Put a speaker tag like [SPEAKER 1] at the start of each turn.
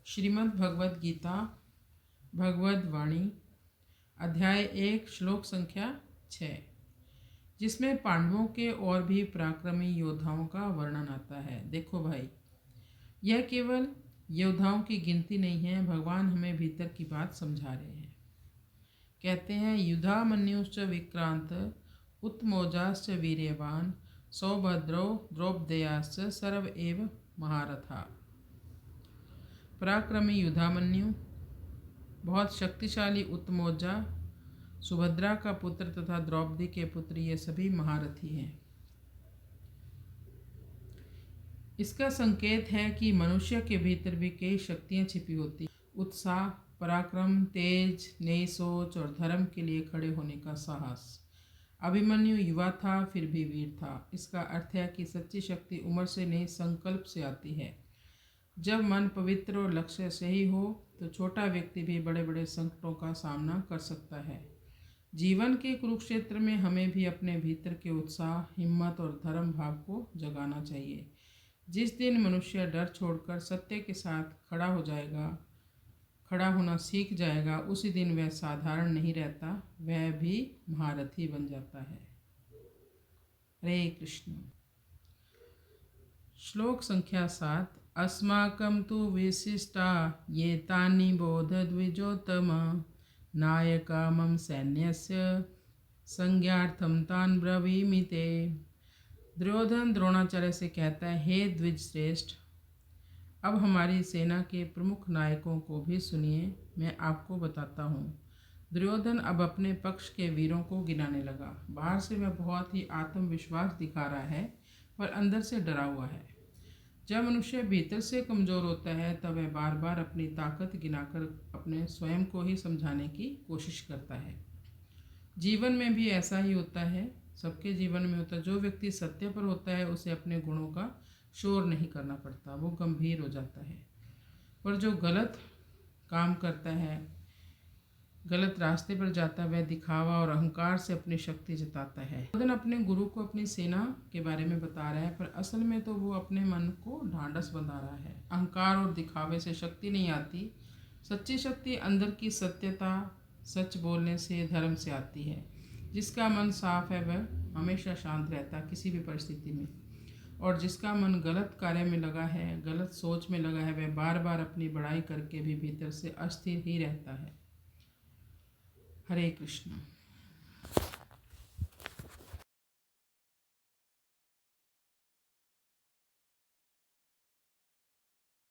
[SPEAKER 1] श्रीमद् भगवद गीता भगवद वाणी अध्याय 1 श्लोक संख्या 6, जिसमें पांडवों के और भी पराक्रमी योद्धाओं का वर्णन आता है। देखो भाई, यह केवल योद्धाओं की गिनती नहीं है, भगवान हमें भीतर की बात समझा रहे हैं। कहते हैं, युधा मन्युश्च विक्रांत उत्मोजाश्च वीर्यवान सौभद्रो द्रौपदेयाश्च सर्व एव महारथा। पराक्रमी युधामन्यु, बहुत शक्तिशाली उत्मोजा, सुभद्रा का पुत्र तथा द्रौपदी के पुत्र, ये सभी महारथी हैं। इसका संकेत है कि मनुष्य के भीतर भी कई शक्तियां छिपी होती, उत्साह, पराक्रम, तेज, नई सोच और धर्म के लिए खड़े होने का साहस। अभिमन्यु युवा था, फिर भी वीर था। इसका अर्थ है कि सच्ची शक्ति उम्र से नहीं, संकल्प से आती है। जब मन पवित्र और लक्ष्य सही हो तो छोटा व्यक्ति भी बड़े बड़े संकटों का सामना कर सकता है। जीवन के कुरुक्षेत्र में हमें भी अपने भीतर के उत्साह, हिम्मत और धर्म भाव को जगाना चाहिए। जिस दिन मनुष्य डर छोड़कर सत्य के साथ खड़ा होना सीख जाएगा, उसी दिन वह साधारण नहीं रहता, वह भी महारथी बन जाता है। हरे कृष्ण। श्लोक संख्या 7। अस्माकं तु विशिष्टा ये तानि बोधद्विजोत्तम नायका मम सैन्यस्य संज्ञार्थम तान ब्रवीमि ते। दुर्योधन द्रोणाचार्य से कहता है, हे द्विज श्रेष्ठ, अब हमारी सेना के प्रमुख नायकों को भी सुनिए, मैं आपको बताता हूँ। दुर्योधन अब अपने पक्ष के वीरों को गिनाने लगा। बाहर से वह बहुत ही आत्मविश्वास दिखा रहा है, पर अंदर से डरा हुआ है। जब मनुष्य भीतर से कमज़ोर होता है, तब वह बार बार अपनी ताकत गिनाकर अपने स्वयं को ही समझाने की कोशिश करता है। जीवन में भी ऐसा ही होता है, सबके जीवन में होता है। जो व्यक्ति सत्य पर होता है, उसे अपने गुणों का शोर नहीं करना पड़ता, वो गंभीर हो जाता है। पर जो गलत काम करता है, गलत रास्ते पर जाता है, वह दिखावा और अहंकार से अपनी शक्ति जताता है। दुर्योधन अपने गुरु को अपनी सेना के बारे में बता रहा है, पर असल में तो वो अपने मन को ढांढस बंधा रहा है। अहंकार और दिखावे से शक्ति नहीं आती। सच्ची शक्ति अंदर की सत्यता, सच बोलने से, धर्म से आती है। जिसका मन साफ है वह हमेशा शांत रहता है किसी भी परिस्थिति में, और जिसका मन गलत कार्य में लगा है, गलत सोच में लगा है, वह बार बार अपनी बड़ाई करके भी भीतर से अस्थिर ही रहता है। हरे कृष्ण।